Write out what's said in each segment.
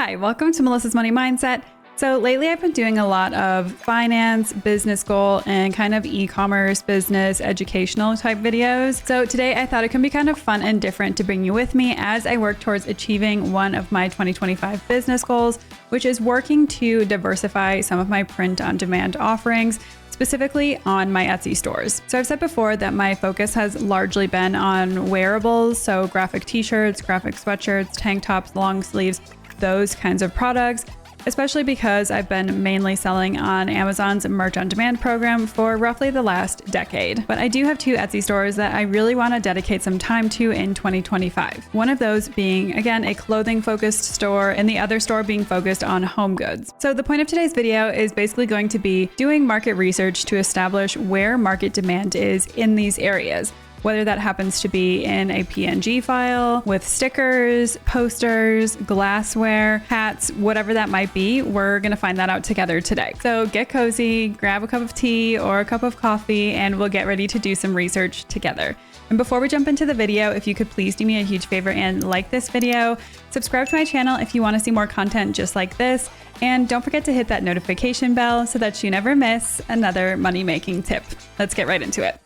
Hi, welcome to Melissa's Money Mindset. So lately I've been doing a lot of finance, business goal, and kind of e-commerce, business, educational type videos. So today I thought it can be kind of fun and different to bring you with me as I work towards achieving one of my 2025 business goals, which is working to diversify some of my print-on-demand offerings, specifically on my Etsy stores. So I've said before that my focus has largely been on wearables, so graphic t-shirts, graphic sweatshirts, tank tops, long sleeves, those kinds of products, especially because I've been mainly selling on Amazon's merch on demand program for roughly the last decade. But I do have two Etsy stores that I really want to dedicate some time to in 2025. One of those being, again, a clothing focused store, and the other store being focused on home goods. So the point of today's video is basically going to be doing market research to establish where market demand is in these areas, whether that happens to be in a PNG file with stickers, posters, glassware, hats, whatever that might be. We're going to find that out together today. So get cozy, grab a cup of tea or a cup of coffee, and we'll get ready to do some research together. And before we jump into the video, if you could please do me a huge favor and like this video, subscribe to my channel if you want to see more content just like this, and don't forget to hit that notification bell so that you never miss another money-making tip. Let's get right into it.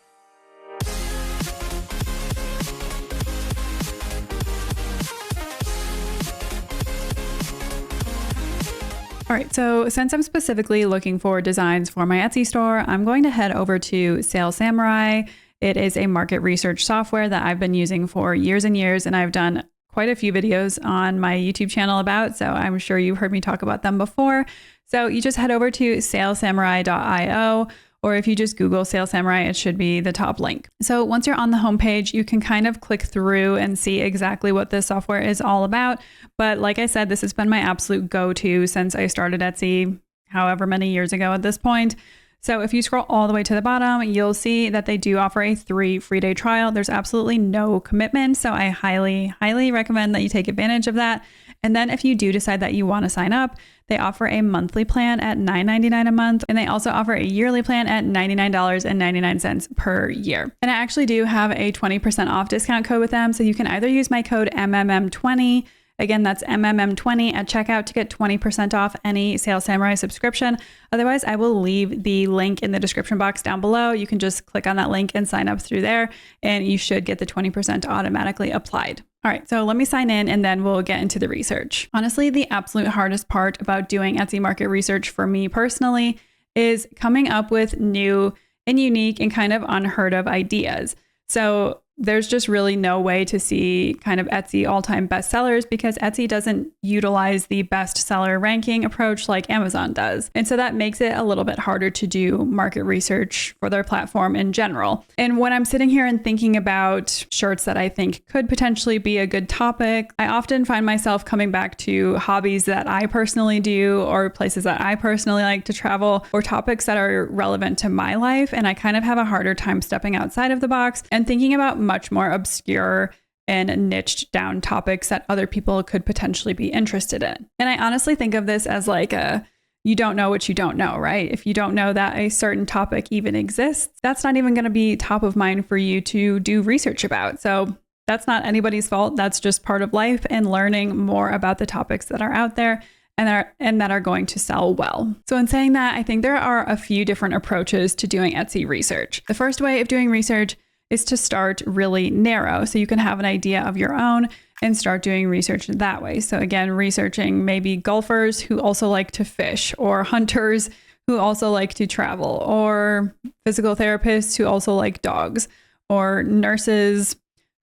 All right, so since I'm specifically looking for designs for my Etsy store, I'm going to head over to Sales Samurai. It is a market research software that I've been using for years and years, and I've done quite a few videos on my YouTube channel about, so I'm sure you've heard me talk about them before. So you just head over to salesamurai.io, or if you just Google Sales Samurai, it should be the top link. So once you're on the homepage, you can kind of click through and see exactly what this software is all about. But like I said, this has been my absolute go-to since I started Etsy, however many years ago at this point. So if you scroll all the way to the bottom, you'll see that they do offer a 3 free-day trial. There's absolutely no commitment, so I highly recommend that you take advantage of that. And then if you do decide that you want to sign up, they offer a monthly plan at $9.99 a month, and they also offer a yearly plan at $99.99 per year. And I actually do have a 20% off discount code with them, so you can either use my code MMM20. Again, that's MMM20 at checkout to get 20% off any Sales Samurai subscription. Otherwise, I will leave the link in the description box down below. You can just click on that link and sign up through there, and you should get the 20% automatically applied. All right, so let me sign in and then we'll get into the research. Honestly, the absolute hardest part about doing Etsy market research for me personally is coming up with new and unique and kind of unheard of ideas. So there's just really no way to see kind of Etsy all-time bestsellers because Etsy doesn't utilize the bestseller ranking approach like Amazon does. And so that makes it a little bit harder to do market research for their platform in general. And when I'm sitting here and thinking about shirts that I think could potentially be a good topic, I often find myself coming back to hobbies that I personally do or places that I personally like to travel or topics that are relevant to my life. And I kind of have a harder time stepping outside of the box and thinking about much more obscure and niched down topics that other people could potentially be interested in. And I honestly think of this as like you don't know what you don't know, right? If you don't know that a certain topic even exists, that's not even going to be top of mind for you to do research about. So that's not anybody's fault. That's just part of life and learning more about the topics that are out there and that are going to sell well. So in saying that, I think there are a few different approaches to doing Etsy research. The first way of doing research is to start really narrow so you can have an idea of your own and start doing research that way. So again, researching maybe golfers who also like to fish, or hunters who also like to travel, or physical therapists who also like dogs, or nurses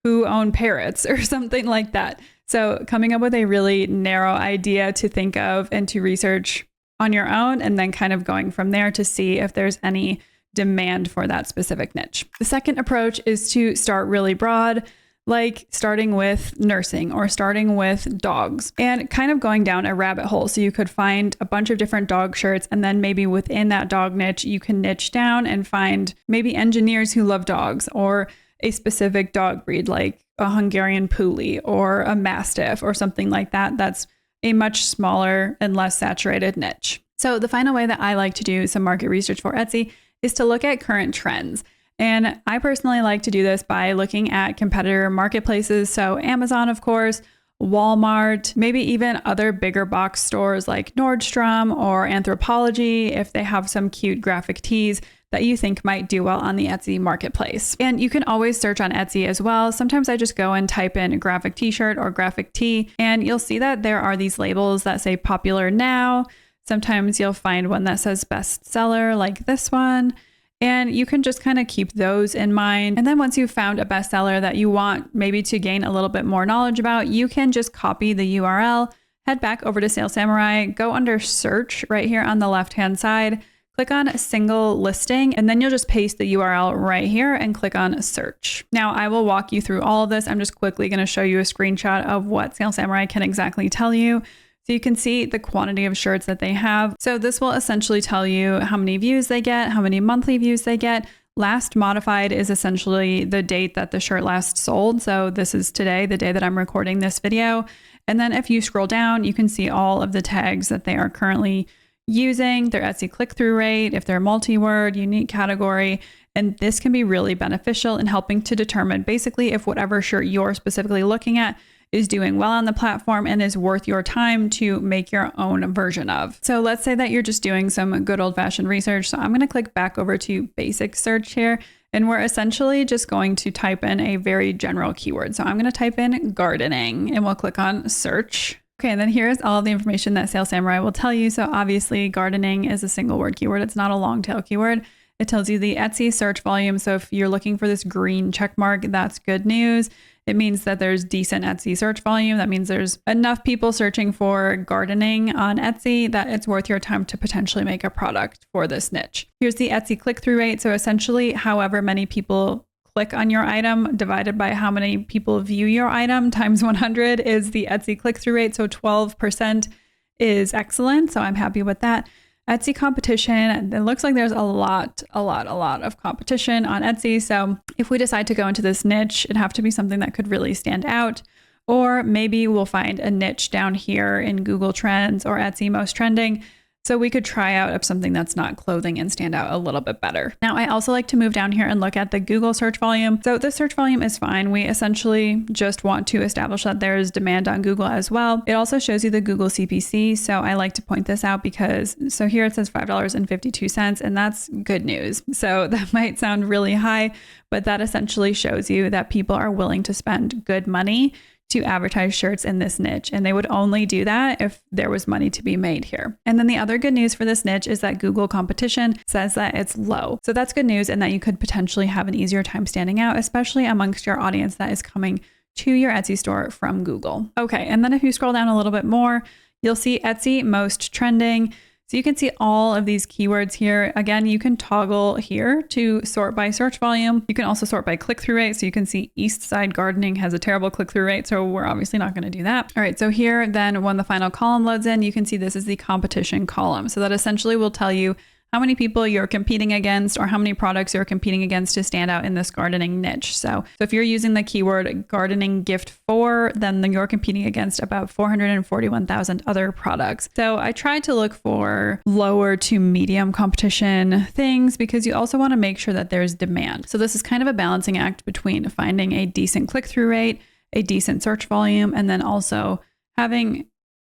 who own parrots or something like that. So coming up with a really narrow idea to think of and to research on your own, and then kind of going from there to see if there's any demand for that specific niche. The second approach is to start really broad, like starting with nursing or starting with dogs and kind of going down a rabbit hole. So you could find a bunch of different dog shirts, and then maybe within that dog niche, you can niche down and find maybe engineers who love dogs, or a specific dog breed like a Hungarian Puli or a Mastiff or something like that. That's a much smaller and less saturated niche. So the final way that I like to do some market research for Etsy is to look at current trends. And I personally like to do this by looking at competitor marketplaces. So Amazon, of course, Walmart, maybe even other bigger box stores like Nordstrom or Anthropologie if they have some cute graphic tees that you think might do well on the Etsy marketplace. And you can always search on Etsy as well. Sometimes I just go and type in graphic t-shirt or graphic tee, and you'll see that there are these labels that say popular now. Sometimes you'll find one that says bestseller like this one. And you can just kind of keep those in mind. And then once you've found a bestseller that you want maybe to gain a little bit more knowledge about, you can just copy the URL, head back over to Sales Samurai, go under search right here on the left-hand side, click on single listing, and then you'll just paste the URL right here and click on search. Now I will walk you through all of this. I'm just quickly going to show you a screenshot of what Sales Samurai can exactly tell you. So you can see the quantity of shirts that they have. So this will essentially tell you how many views they get, how many monthly views they get. Last modified is essentially the date that the shirt last sold. So this is today, the day that I'm recording this video. And then if you scroll down, you can see all of the tags that they are currently using, their Etsy click-through rate, if they're multi-word, unique category. And this can be really beneficial in helping to determine basically if whatever shirt you're specifically looking at is doing well on the platform and is worth your time to make your own version of. So let's say that you're just doing some good old-fashioned research. So I'm going to click back over to basic search here, and we're essentially just going to type in a very general keyword. So I'm going to type in gardening and we'll click on search. Okay, and then here's all the information that Sales Samurai will tell you. So obviously gardening is a single word keyword. It's not a long tail keyword. It tells you the Etsy search volume. So if you're looking for this green check mark, that's good news. It means that there's decent Etsy search volume. That means there's enough people searching for gardening on Etsy that it's worth your time to potentially make a product for this niche. Here's the Etsy click-through rate. So essentially, however many people click on your item divided by how many people view your item times 100 is the Etsy click-through rate. So 12% is excellent. So I'm happy with that. Etsy competition, it looks like there's a lot of competition on Etsy. So if we decide to go into this niche, it'd have to be something that could really stand out. Or maybe we'll find a niche down here in Google Trends or Etsy Most Trending. So we could try out something that's not clothing and stand out a little bit better. Now, I also like to move down here and look at the Google search volume. So the search volume is fine. We essentially just want to establish that there's demand on Google as well. It also shows you the Google CPC. So I like to point this out because, so here it says $5.52, and that's good news. So that might sound really high, but that essentially shows you that people are willing to spend good money to advertise shirts in this niche. And they would only do that if there was money to be made here. And then the other good news for this niche is that Google competition says that it's low. So that's good news, and that you could potentially have an easier time standing out, especially amongst your audience that is coming to your Etsy store from Google. Okay, and then if you scroll down a little bit more, you'll see Etsy Most Trending. So you can see all of these keywords here. Again, you can toggle here to sort by search volume. You can also sort by click-through rate. So you can see East Side Gardening has a terrible click-through rate. So we're obviously not going to do that. All right, so here then when the final column loads in, you can see this is the competition column. So that essentially will tell you how many people you're competing against or how many products you're competing against to stand out in this gardening niche. So if you're using the keyword gardening gift for, then you're competing against about 441,000 other products. So I tried to look for lower to medium competition things because you also want to make sure that there's demand. So this is kind of a balancing act between finding a decent click-through rate, a decent search volume, and then also having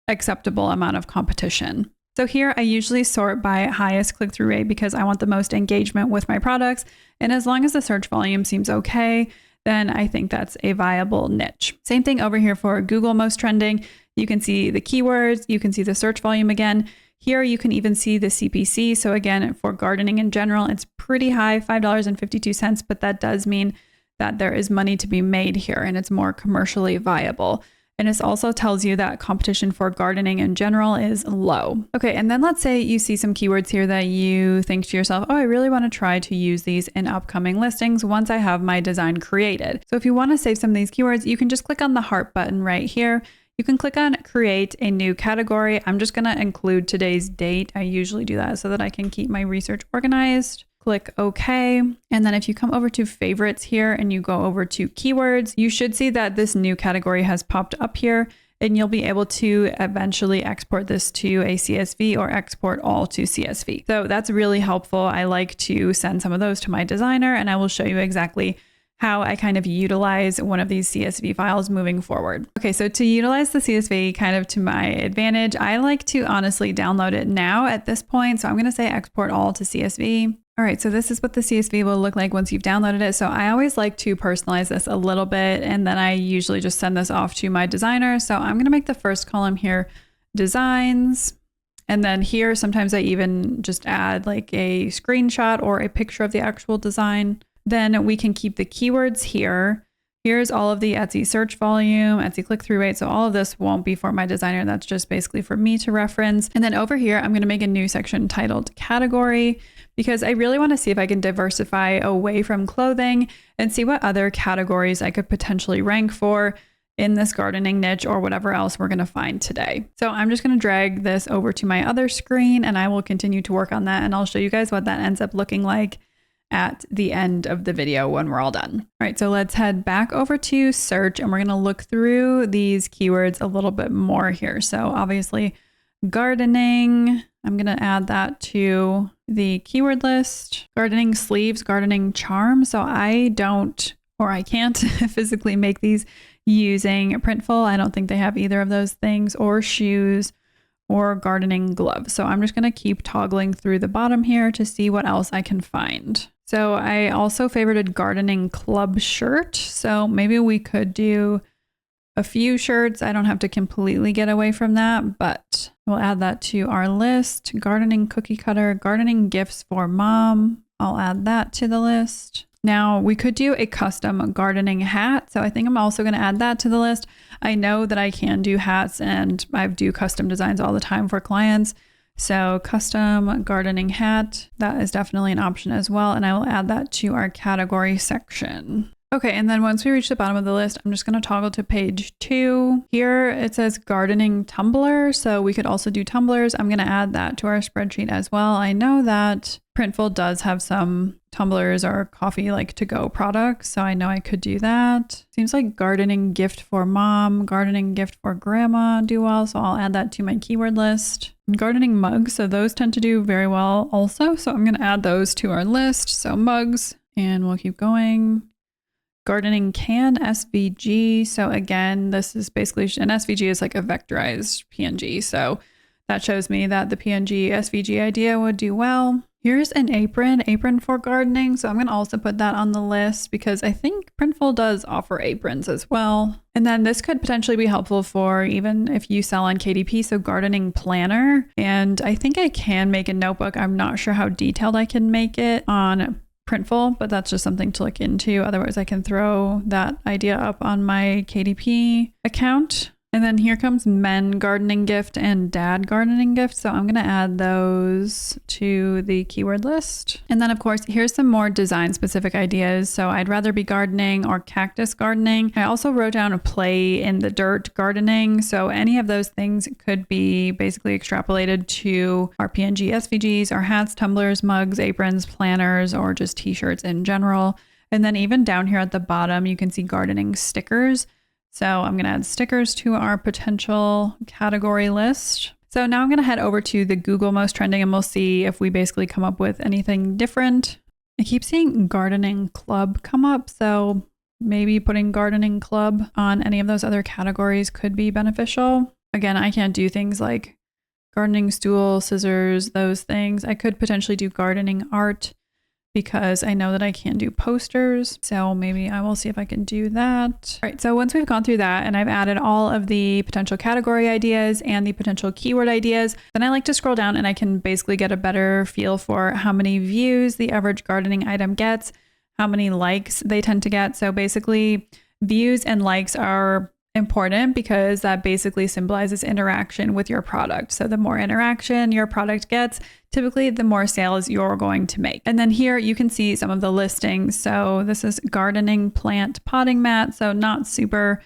acceptable amount of competition. So here I usually sort by highest click-through rate because I want the most engagement with my products. And as long as the search volume seems okay, then I think that's a viable niche. Same thing over here for Google Most Trending. You can see the keywords, you can see the search volume again. Here you can even see the CPC. So again, for gardening in general, it's pretty high, $5.52, but that does mean that there is money to be made here and it's more commercially viable. And it also tells you that competition for gardening in general is low. Okay, and then let's say you see some keywords here that you think to yourself, oh, I really want to try to use these in upcoming listings once I have my design created. So if you want to save some of these keywords, you can just click on the heart button right here. You can click on create a new category. I'm just going to include today's date. I usually do that so that I can keep my research organized. Click OK. And then if you come over to favorites here and you go over to keywords, you should see that this new category has popped up here and you'll be able to eventually export this to a CSV or export all to CSV. So that's really helpful. I like to send some of those to my designer and I will show you exactly how I kind of utilize one of these CSV files moving forward. Okay, so to utilize the CSV kind of to my advantage, I like to honestly download it now at this point. So I'm going to say export all to CSV. All right, so this is what the CSV will look like once you've downloaded it. So I always like to personalize this a little bit, and then I usually just send this off to my designer. So I'm going to make the first column here designs. And then here, sometimes I even just add like a screenshot or a picture of the actual design. Then we can keep the keywords here. Here's all of the Etsy search volume, Etsy click-through rate. So all of this won't be for my designer. That's just basically for me to reference. And then over here, I'm going to make a new section titled category, because I really want to see if I can diversify away from clothing and see what other categories I could potentially rank for in this gardening niche or whatever else we're going to find today. So I'm just going to drag this over to my other screen, and I will continue to work on that. And I'll show you guys what that ends up looking like at the end of the video when we're all done. All right, so let's head back over to search, and we're going to look through these keywords a little bit more here. So obviously gardening, I'm going to add that to the keyword list. Gardening sleeves, gardening charm. So I don't, or I can't physically make these using Printful. I don't think they have either of those things, or shoes, or gardening gloves. So I'm just going to keep toggling through the bottom here to see what else I can find. So I also favorited gardening club shirt. So maybe we could do a few shirts. I don't have to completely get away from that, but we'll add that to our list. Gardening cookie cutter, gardening gifts for mom. I'll add that to the list. Now we could do a custom gardening hat. So I think I'm also going to add that to the list. I know that I can do hats, and I do custom designs all the time for clients. So custom gardening hat, that is definitely an option as well. And I will add that to our category section. Okay, and then once we reach the bottom of the list, I'm just going to toggle to page 2. Here it says gardening tumbler. So we could also do tumblers. I'm going to add that to our spreadsheet as well. I know that Printful does have some tumblers or coffee like to go products. So I know I could do that. Seems like gardening gift for mom, gardening gift for grandma do well. So I'll add that to my keyword list. Gardening mugs. So those tend to do very well also. So I'm going to add those to our list. So mugs, and we'll keep going. Gardening can SVG. So again, this is basically, an SVG is like a vectorized PNG. So that shows me that the PNG SVG idea would do well. Here's an apron for gardening. So I'm going to also put that on the list because I think Printful does offer aprons as well. And then this could potentially be helpful for even if you sell on KDP, so gardening planner. And I think I can make a notebook. I'm not sure how detailed I can make it on Printful, but that's just something to look into. Otherwise, I can throw that idea up on my KDP account. And then here comes men gardening gift and dad gardening gift. So I'm going to add those to the keyword list. And then of course, here's some more design specific ideas. So I'd rather be gardening or cactus gardening. I also wrote down a play in the dirt gardening. So any of those things could be basically extrapolated to our PNG SVGs, our hats, tumblers, mugs, aprons, planners, or just t-shirts in general. And then even down here at the bottom, you can see gardening stickers. So I'm going to add stickers to our potential category list. So now I'm going to head over to the Google most trending, and we'll see if we basically come up with anything different. I keep seeing gardening club come up. So maybe putting gardening club on any of those other categories could be beneficial. Again, I can't do things like gardening stool, scissors, those things. I could potentially do gardening art, because I know that I can do posters. So maybe I will see if I can do that. All right, so once we've gone through that and I've added all of the potential category ideas and the potential keyword ideas, then I like to scroll down and I can basically get a better feel for how many views the average gardening item gets, how many likes they tend to get. So basically views and likes are important because that basically symbolizes interaction with your product. So the more interaction your product gets, typically the more sales you're going to make. And then here you can see some of the listings. So this is gardening plant potting mat. So not super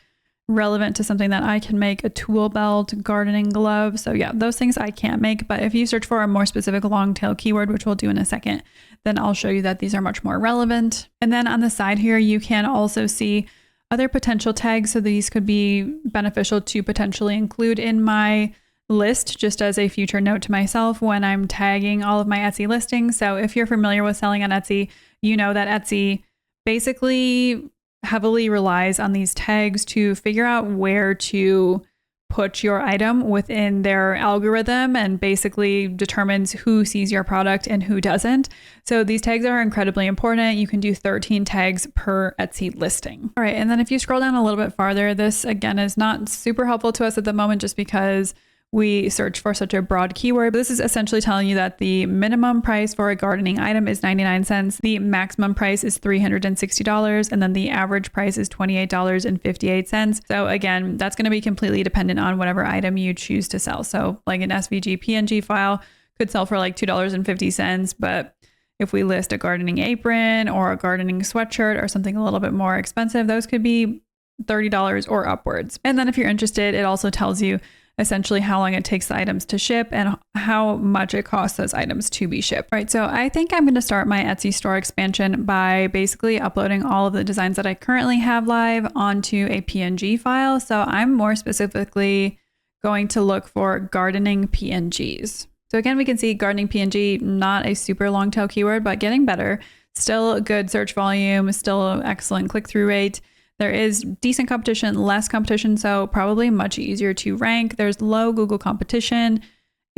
relevant to something that I can make, a tool belt, gardening glove. So yeah, those things I can't make. But if you search for a more specific long tail keyword, which we'll do in a second, then I'll show you that these are much more relevant. And then on the side here, you can also see other potential tags. So these could be beneficial to potentially include in my list just as a future note to myself when I'm tagging all of my Etsy listings. So if you're familiar with selling on Etsy, you know that Etsy basically heavily relies on these tags to figure out where to put your item within their algorithm and basically determines who sees your product and who doesn't. So these tags are incredibly important. You can do 13 tags per Etsy listing. All right. And then if you scroll down a little bit farther, this again is not super helpful to us at the moment just because we search for such a broad keyword. This is essentially telling you that the minimum price for a gardening item is 99 cents. The maximum price is $360. And then the average price is $28.58. So again, that's going to be completely dependent on whatever item you choose to sell. So like an SVG PNG file could sell for like $2.50. But if we list a gardening apron or a gardening sweatshirt or something a little bit more expensive, those could be $30 or upwards. And then if you're interested, it also tells you essentially how long it takes the items to ship and how much it costs those items to be shipped. Right. So I think I'm going to start my Etsy store expansion by basically uploading all of the designs that I currently have live onto a PNG file. So I'm more specifically going to look for gardening PNGs. So again, we can see gardening PNG, not a super long tail keyword, but getting better. Still good search volume, still excellent click-through rate. There is decent competition, less competition, so probably much easier to rank. There's low Google competition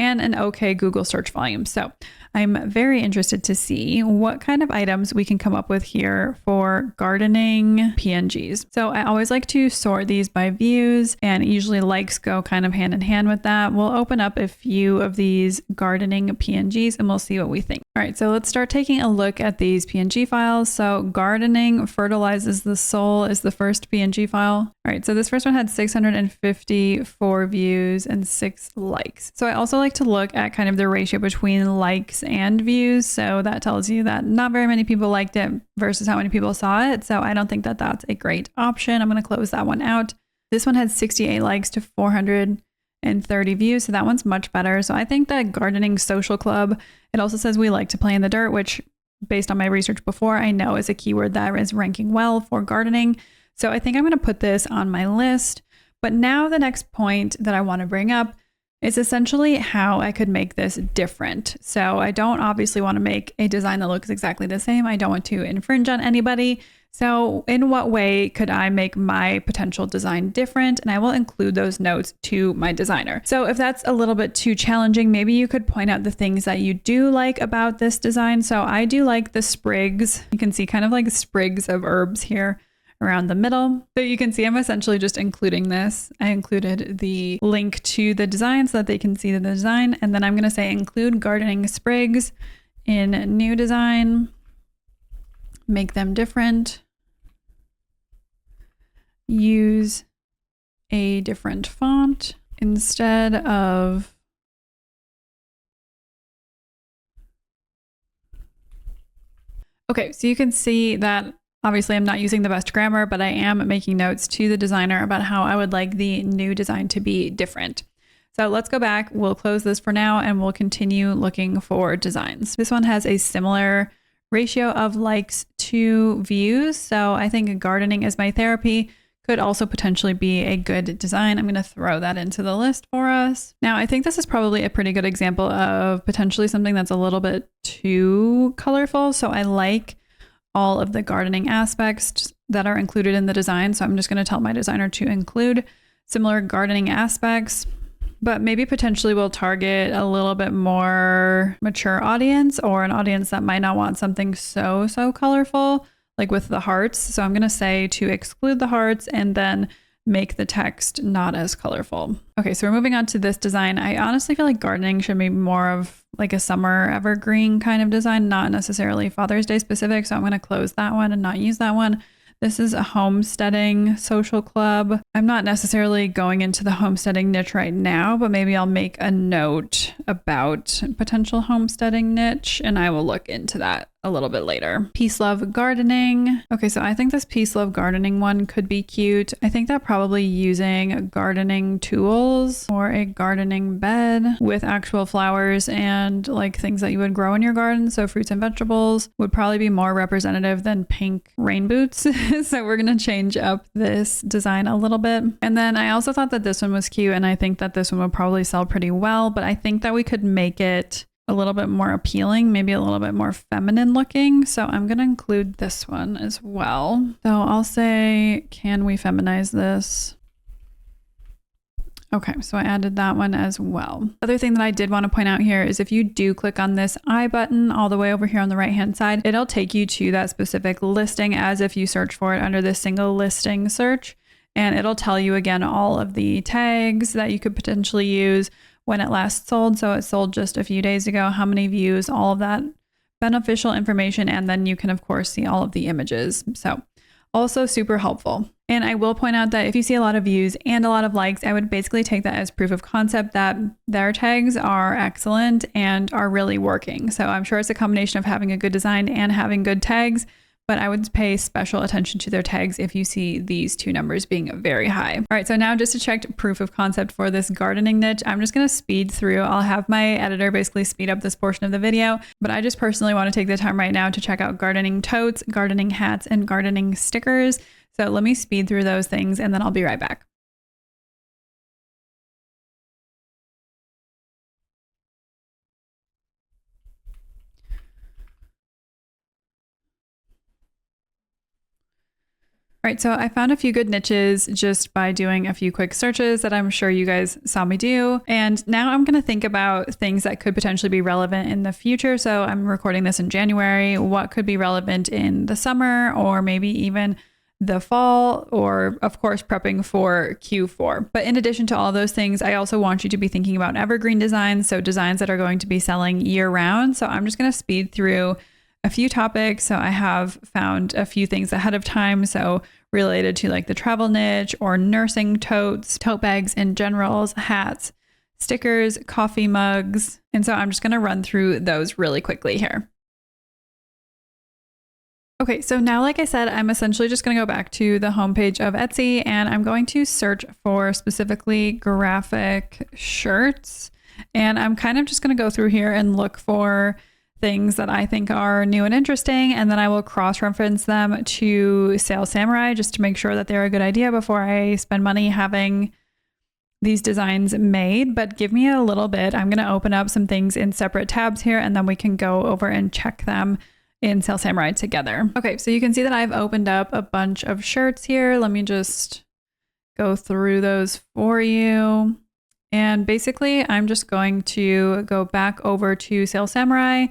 and an okay Google search volume. So I'm very interested to see what kind of items we can come up with here for gardening PNGs. So I always like to sort these by views, and usually likes go kind of hand in hand with that. We'll open up a few of these gardening PNGs and we'll see what we think. All right, so let's start taking a look at these PNG files. So gardening fertilizes the soul is the first PNG file. All right, so this first one had 654 views and 6 likes. So I also like to look at kind of the ratio between likes and views. So that tells you that not very many people liked it versus how many people saw it. So I don't think that that's a great option. I'm going to close that one out. This one had 68 likes to 430 views. So that one's much better. So I think that gardening social club, it also says we like to play in the dirt, which based on my research before, I know is a keyword that is ranking well for gardening. So I think I'm going to put this on my list. But now the next point that I want to bring up is essentially how I could make this different. So I don't obviously want to make a design that looks exactly the same. I don't want to infringe on anybody. So in what way could I make my potential design different? And I will include those notes to my designer. So if that's a little bit too challenging, maybe you could point out the things that you do like about this design. So I do like the sprigs. You can see kind of like sprigs of herbs here around the middle. So you can see I'm essentially just including this. I included the link to the design so that they can see the design. And then I'm going to say include gardening sprigs in new design, make them different, use a different font instead of okay, so you can see that obviously I'm not using the best grammar, but I am making notes to the designer about how I would like the new design to be different. So let's go back. We'll close this for now and we'll continue looking for designs. This one has a similar ratio of likes to views. So I think gardening is my therapy could also potentially be a good design. I'm going to throw that into the list for us. Now, I think this is probably a pretty good example of potentially something that's a little bit too colorful. So I like all of the gardening aspects that are included in the design. So I'm just going to tell my designer to include similar gardening aspects, but maybe potentially we'll target a little bit more mature audience or an audience that might not want something so colorful, like with the hearts. So I'm going to say to exclude the hearts and then make the text not as colorful. Okay, so we're moving on to this design. I honestly feel like gardening should be more of like a summer evergreen kind of design, not necessarily Father's Day specific. So I'm going to close that one and not use that one. This is a homesteading social club. I'm not necessarily going into the homesteading niche right now, but maybe I'll make a note about potential homesteading niche and I will look into that a little bit later. Peace Love Gardening. Okay, so I think this Peace Love Gardening one could be cute. I think that probably using gardening tools or a gardening bed with actual flowers and like things that you would grow in your garden, so fruits and vegetables, would probably be more representative than pink rain boots. So we're going to change up this design a little bit. And then I also thought that this one was cute and I think that this one would probably sell pretty well, but I think that we could make it a little bit more appealing, maybe a little bit more feminine looking. So I'm going to include this one as well. So I'll say, can we feminize this? Okay, so I added that one as well. Other thing that I did want to point out here is if you do click on this I button all the way over here on the right hand side, it'll take you to that specific listing as if you search for it under this single listing search. And it'll tell you again all of the tags that you could potentially use, when it last sold. So it sold just a few days ago, how many views, all of that beneficial information. And then you can of course see all of the images. So also super helpful. And I will point out that if you see a lot of views and a lot of likes, I would basically take that as proof of concept that their tags are excellent and are really working. So I'm sure it's a combination of having a good design and having good tags, but I would pay special attention to their tags if you see these two numbers being very high. All right, so now just to check proof of concept for this gardening niche, I'm just gonna speed through. I'll have my editor basically speed up this portion of the video, but I just personally wanna take the time right now to check out gardening totes, gardening hats, and gardening stickers. So let me speed through those things and then I'll be right back. All right, so I found a few good niches just by doing a few quick searches that I'm sure you guys saw me do. And now I'm going to think about things that could potentially be relevant in the future. So I'm recording this in January. What could be relevant in the summer or maybe even the fall, or of course prepping for Q4. But in addition to all those things, I also want you to be thinking about evergreen designs. So designs that are going to be selling year round. So I'm just going to speed through a few topics. So I have found a few things ahead of time. So related to like the travel niche or nursing totes, tote bags in generals, hats, stickers, coffee mugs. And so I'm just going to run through those really quickly here. Okay, so now, like I said, I'm essentially just going to go back to the homepage of Etsy and I'm going to search for specifically graphic shirts. And I'm kind of just going to go through here and look for things that I think are new and interesting. And then I will cross-reference them to Sales Samurai just to make sure that they're a good idea before I spend money having these designs made. But give me a little bit. I'm going to open up some things in separate tabs here and then we can go over and check them in Sales Samurai together. Okay, so you can see that I've opened up a bunch of shirts here. Let me just go through those for you. And basically, I'm just going to go back over to Sales Samurai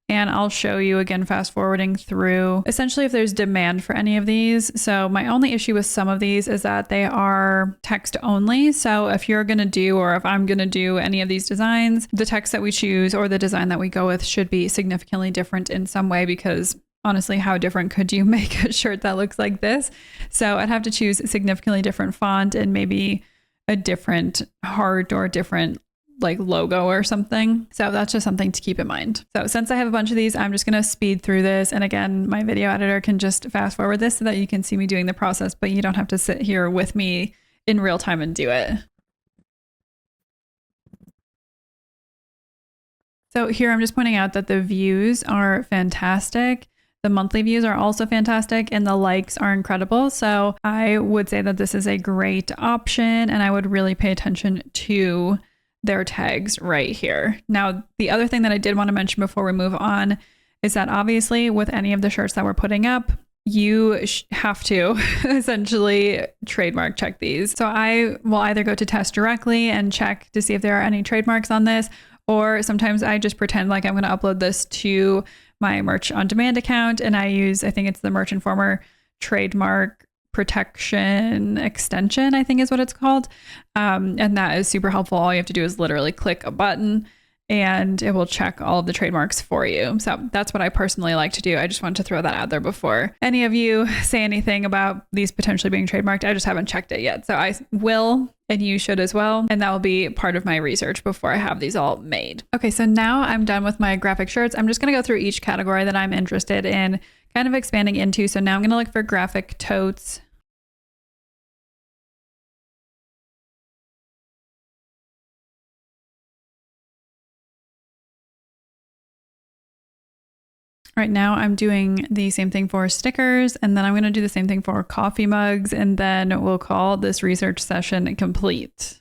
and I'll show you again, fast forwarding through essentially if there's demand for any of these. So my only issue with some of these is that they are text only. So if you're going to do, or if I'm going to do any of these designs, the text that we choose or the design that we go with should be significantly different in some way, because honestly, how different could you make a shirt that looks like this? So I'd have to choose a significantly different font and maybe a different heart or a different like logo or something. So that's just something to keep in mind. So since I have a bunch of these, I'm just going to speed through this. And again, my video editor can just fast forward this so that you can see me doing the process, but you don't have to sit here with me in real time and do it. So here I'm just pointing out that the views are fantastic. The monthly views are also fantastic and the likes are incredible. So I would say that this is a great option and I would really pay attention to their tags right here. Now, the other thing that I did want to mention before we move on is that obviously with any of the shirts that we're putting up, you have to essentially trademark check these. So I will either go to test directly and check to see if there are any trademarks on this, or sometimes I just pretend like I'm going to upload this to my Merch on Demand account and I use, I think it's the Merch Informer trademark protection extension, I think is what it's called. And that is super helpful. All you have to do is literally click a button and it will check all of the trademarks for you. So that's what I personally like to do. I just want to throw that out there before any of you say anything about these potentially being trademarked. I just haven't checked it yet. So I will, and you should as well. And that will be part of my research before I have these all made. Okay, so now I'm done with my graphic shirts. I'm just going to go through each category that I'm interested in kind of expanding into. So now I'm going to look for graphic totes. Right now I'm doing the same thing for stickers, and then I'm going to do the same thing for coffee mugs, and then we'll call this research session complete.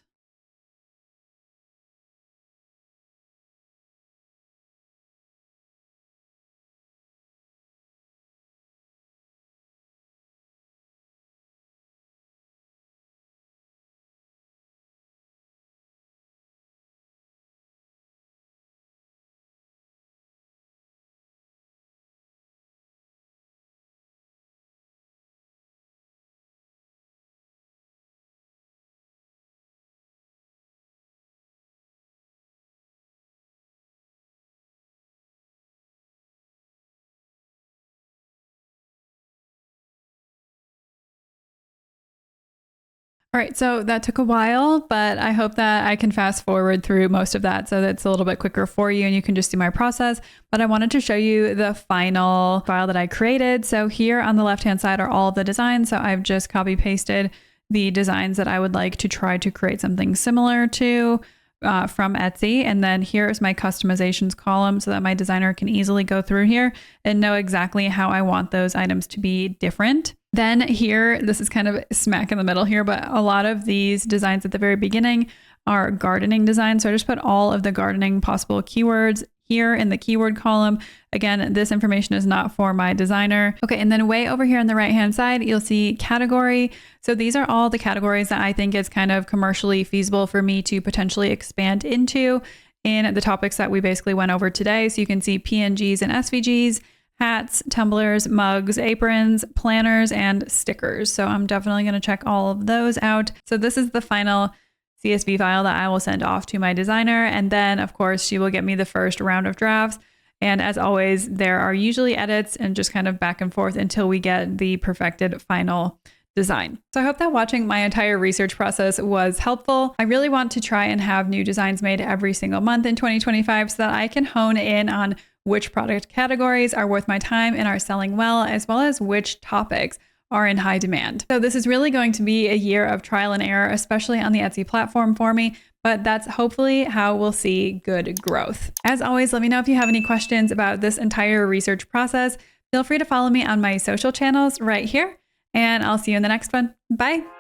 All right, so that took a while, but I hope that I can fast forward through most of that so that it's a little bit quicker for you and you can just see my process. But I wanted to show you the final file that I created. So here on the left-hand side are all of the designs. So I've just copy pasted the designs that I would like to try to create something similar to from Etsy. And then here's my customizations column so that my designer can easily go through here and know exactly how I want those items to be different. Then here, this is kind of smack in the middle here, but a lot of these designs at the very beginning are gardening designs. So I just put all of the gardening possible keywords here in the keyword column. Again, this information is not for my designer. Okay, and then way over here on the right-hand side, you'll see category. So these are all the categories that I think is kind of commercially feasible for me to potentially expand into in the topics that we basically went over today. So you can see PNGs and SVGs, hats, tumblers, mugs, aprons, planners, and stickers. So I'm definitely going to check all of those out. So this is the final CSV file that I will send off to my designer. And then of course she will get me the first round of drafts. And as always, there are usually edits and just kind of back and forth until we get the perfected final design. So I hope that watching my entire research process was helpful. I really want to try and have new designs made every single month in 2025 so that I can hone in on which product categories are worth my time and are selling well, as well as which topics are in high demand. So this is really going to be a year of trial and error, especially on the Etsy platform for me, but that's hopefully how we'll see good growth. As always, let me know if you have any questions about this entire research process. Feel free to follow me on my social channels right here, and I'll see you in the next one. Bye.